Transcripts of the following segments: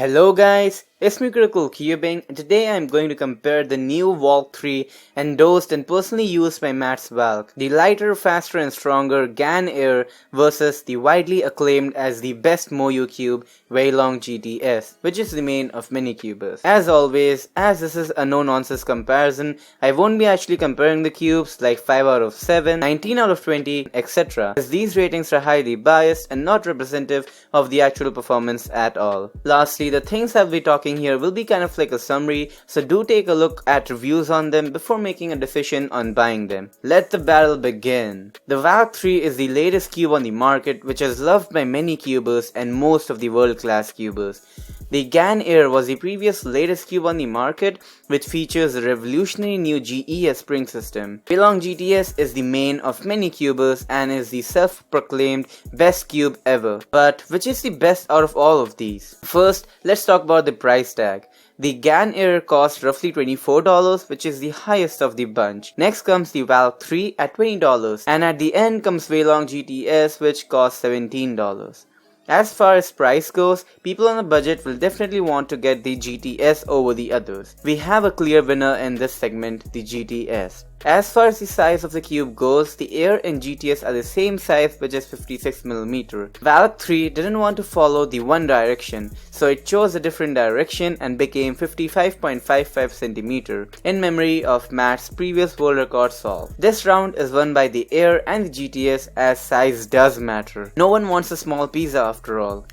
Hello guys, it's me CriticalCubing, and today I am going to compare the new VALK3 endorsed and personally used by Matt's VALK, the lighter, faster and stronger GAN Air versus the widely acclaimed as the best Moyu cube Weilong GTS, which is the main of many cubers. As always, as this is a no-nonsense comparison, I won't be actually comparing the cubes like 5 out of 7, 19 out of 20, etc. as these ratings are highly biased and not representative of the actual performance at all. Lastly, the things I'll be talking here will be kind of like a summary, so do take a look at reviews on them before making a decision on buying them. Let the battle begin. The VALK3 is the latest cube on the market, which is loved by many cubers and most of the world-class cubers. The GAN Air was the previous latest cube on the market, which features a revolutionary new GES spring system. Weilong GTS is the main of many cubers and is the self-proclaimed best cube ever. But which is the best out of all of these? First, let's talk about the price tag. The GAN Air costs roughly $24, which is the highest of the bunch. Next comes the VALK3 at $20, and at the end comes Weilong GTS, which costs $17. As far as price goes, people on a budget will definitely want to get the GTS over the others. We have a clear winner in this segment, the GTS. As far as the size of the cube goes, the Air and GTS are the same size, which is 56mm. VALK3 didn't want to follow the one direction, so it chose a different direction and became 55.55cm in memory of Matt's previous world record solve. This round is won by the Air and the GTS, as size does matter. No one wants a small pizza after all.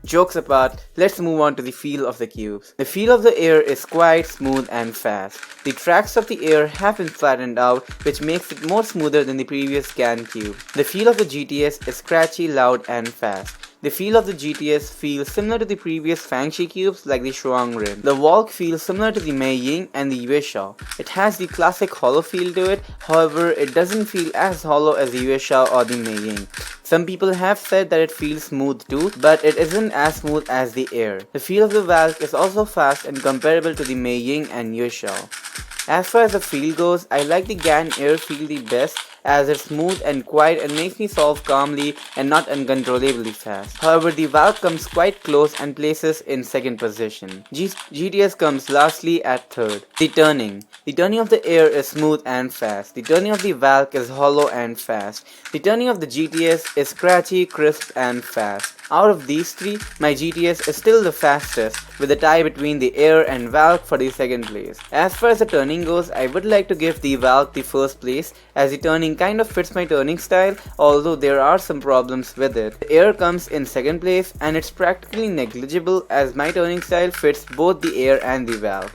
Jokes apart, let's move on to the feel of the cubes. The feel of the Air is quite smooth and fast. The tracks of the Air have been flattened out, which makes it more smoother than the previous GAN cube. The feel of the GTS is scratchy, loud and fast. The feel of the GTS feels similar to the previous MoFangGe cubes like the Shuang Rim. The VALK feels similar to the Meiying and the Yueshao. It has the classic hollow feel to it, however it doesn't feel as hollow as the Yueshao or the Meiying. Some people have said that it feels smooth too, but it isn't as smooth as the Air. The feel of the VALK is also fast and comparable to the Meiying and Yueshao. As far as the feel goes, I like the GAN Air feel the best, as it's smooth and quiet and makes me solve calmly and not uncontrollably fast. However, the VALK comes quite close and places in second position. GTS comes lastly at third. The turning. The turning of the Air is smooth and fast. The turning of the VALK is hollow and fast. The turning of the GTS is scratchy, crisp and fast. Out of these three, my GTS is still the fastest, with a tie between the Air and VALK for the second place. As far as the turning goes, I would like to give the VALK the first place, as the turning kind of fits my turning style, although there are some problems with it. The Air comes in second place, and it's practically negligible as my turning style fits both the Air and the VALK.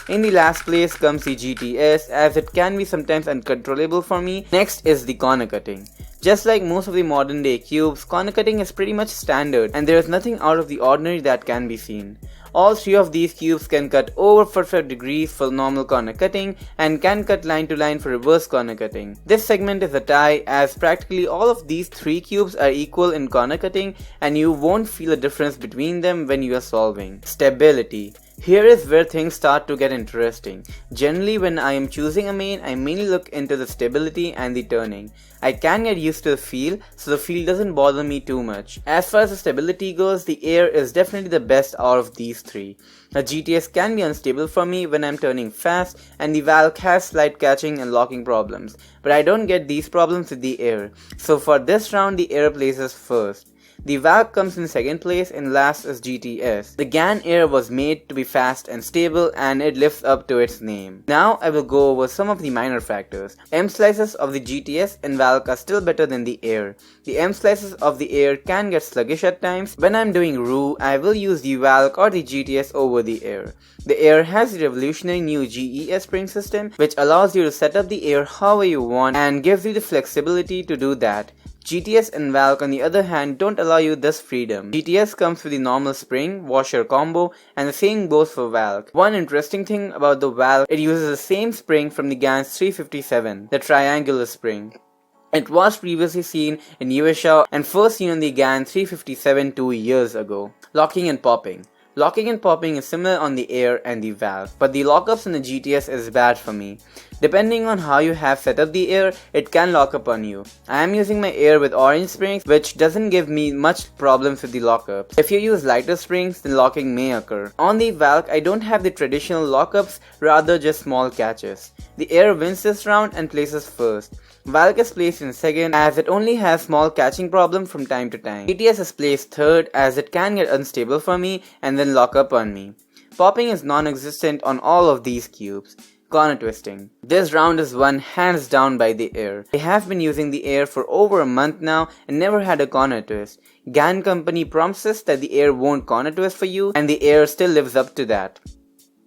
In the last place comes the GTS, as it can be sometimes uncontrollable for me. Next is the corner cutting. Just like most of the modern day cubes, corner cutting is pretty much standard and there is nothing out of the ordinary that can be seen. All three of these cubes can cut over 45 degrees for normal corner cutting and can cut line to line for reverse corner cutting. This segment is a tie, as practically all of these three cubes are equal in corner cutting and you won't feel a difference between them when you are solving. Stability. Here is where things start to get interesting. Generally, when I am choosing a main, I mainly look into the stability and the turning. I can get used to the feel, so the feel doesn't bother me too much. As far as the stability goes, the Air is definitely the best out of these three. The GTS can be unstable for me when I'm turning fast, and the VALK has slight catching and locking problems, but I don't get these problems with the Air. So for this round, the Air places first. The VALK comes in second place and last is GTS. The GAN Air was made to be fast and stable and it lives up to its name. Now I will go over some of the minor factors. M slices of the GTS and VALK are still better than the Air. The M slices of the Air can get sluggish at times. When I'm doing RU, I will use the VALK or the GTS over the Air. The Air has the revolutionary new GES spring system, which allows you to set up the Air however you want and gives you the flexibility to do that. GTS and VALK on the other hand don't allow you this freedom. GTS comes with the normal spring, washer combo, and the same goes for VALK. One interesting thing about the VALK, it uses the same spring from the Gans 357, the triangular spring. It was previously seen in Yueshao and first seen on the GAN 357 2 years ago. Locking and popping. Locking and popping is similar on the Air and the Valk, but the lockups on the GTS is bad for me. Depending on how you have set up the Air, it can lock up on you. I am using my Air with orange springs, which doesn't give me much problems with the lockups. If you use lighter springs, then locking may occur. On the Valk, I don't have the traditional lockups, rather just small catches. The Air wins this round and places first. Valk is placed in second as it only has small catching problem from time to time. GTS is placed third as it can get unstable for me and then lock up on me. Popping is non-existent on all of these cubes. Corner twisting. This round is won hands down by the Air. I have been using the Air for over a month now and never had a corner twist. GAN company promises that the Air won't corner twist for you and the Air still lives up to that.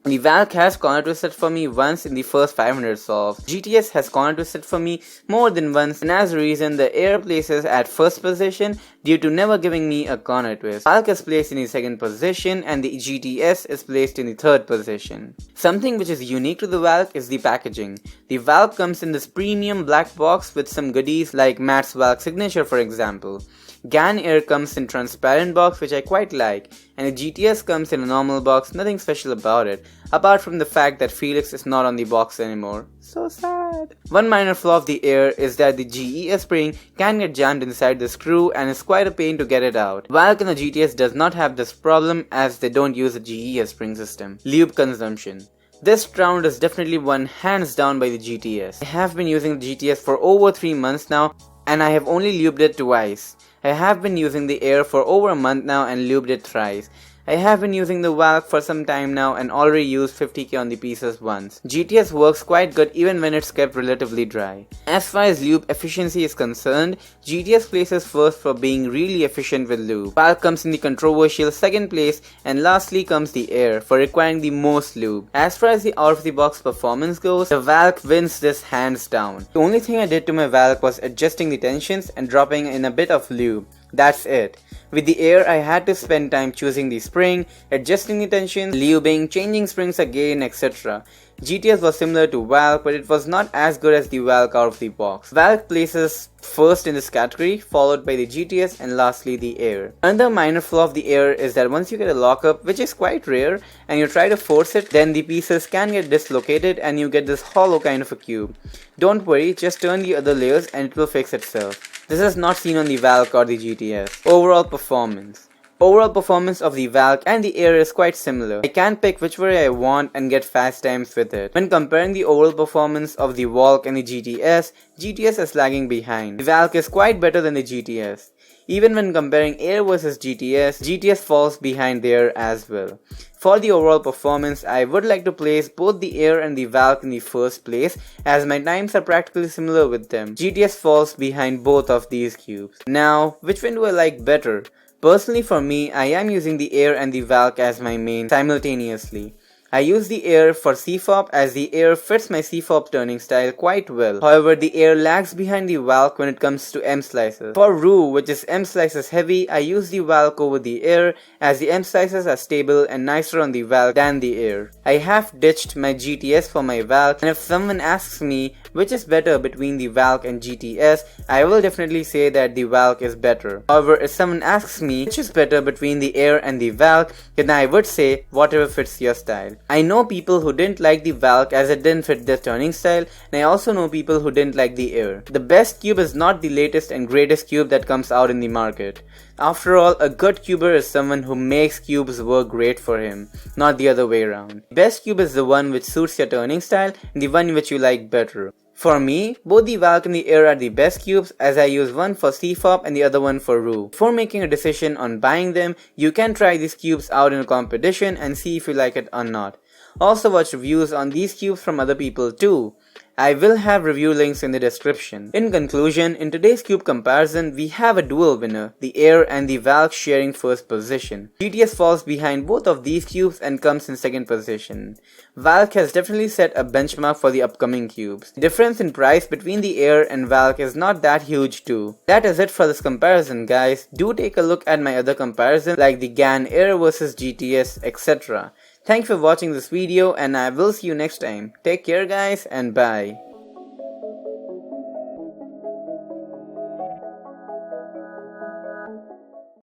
The Valk has corner twisted for me once in the first 500 solves. GTS has corner twisted for me more than once, and as a reason the Air places at first position due to never giving me a corner twist. Valk is placed in the second position and the GTS is placed in the third position. Something which is unique to the Valk is the packaging. The Valk comes in this premium black box with some goodies like Matt's Valk signature, for example. Gans Air comes in transparent box, which I quite like, and the GTS comes in a normal box, nothing special about it, apart from the fact that Felix is not on the box anymore. So sad. One minor flaw of the Air is that the GES spring can get jammed inside the screw and is quite a pain to get it out. Valk and the GTS does not have this problem as they don't use a GES spring system. Lube consumption. This round is definitely won hands down by the GTS. I have been using the GTS for over 3 months now and I have only lubed it twice. I have been using the Air for over a month now and lubed it thrice. I have been using the Valk for some time now and already used 50k on the pieces once. GTS works quite good even when it's kept relatively dry. As far as lube efficiency is concerned, GTS places first for being really efficient with lube. Valk comes in the controversial second place and lastly comes the Air for requiring the most lube. As far as the out of the box performance goes, the Valk wins this hands down. The only thing I did to my Valk was adjusting the tensions and dropping in a bit of lube. That's it. With the Air, I had to spend time choosing the spring, adjusting the tension, lubing, changing springs again, etc. GTS was similar to Valk, but it was not as good as the Valk out of the box. Valk places first in this category, followed by the GTS and lastly the Air. Another minor flaw of the Air is that once you get a lockup, which is quite rare, and you try to force it, then the pieces can get dislocated and you get this hollow kind of a cube. Don't worry, just turn the other layers and it will fix itself. This is not seen on the Valk or the GTS. Overall performance. Overall performance of the Valk and the Air is quite similar. I can pick which way I want and get fast times with it. When comparing the overall performance of the VALK and the GTS, GTS is lagging behind. The Valk is quite better than the GTS. Even when comparing Air versus GTS, GTS falls behind there as well. For the overall performance, I would like to place both the Air and the Valk in the first place as my times are practically similar with them. GTS falls behind both of these cubes. Now, which one do I like better? Personally for me, I am using the Air and the Valk as my main simultaneously. I use the Air for CFOP as the Air fits my CFOP turning style quite well. However, the Air lags behind the Valk when it comes to M slices. For RU, which is M slices heavy, I use the Valk over the Air as the M slices are stable and nicer on the Valk than the Air. I have ditched my GTS for my Valk, and if someone asks me which is better between the Valk and GTS, I will definitely say that the Valk is better. However, if someone asks me which is better between the Air and the Valk, then I would say whatever fits your style. I know people who didn't like the Valk as it didn't fit their turning style, and I also know people who didn't like the Air. The best cube is not the latest and greatest cube that comes out in the market. After all, a good cuber is someone who makes cubes work great for him, not the other way around. The best cube is the one which suits your turning style and the one which you like better. For me, both the Valk and the Air are the best cubes as I use one for CFOP and the other one for RU. Before making a decision on buying them, you can try these cubes out in a competition and see if you like it or not. Also watch reviews on these cubes from other people too. I will have review links in the description. In conclusion, in today's cube comparison, we have a dual winner, the Air and the Valk sharing first position. GTS falls behind both of these cubes and comes in second position. Valk has definitely set a benchmark for the upcoming cubes. The difference in price between the Air and Valk is not that huge too. That is it for this comparison, guys. Do take a look at my other comparisons like the GAN Air versus GTS, etc. Thanks for watching this video and I will see you next time. Take care guys and bye.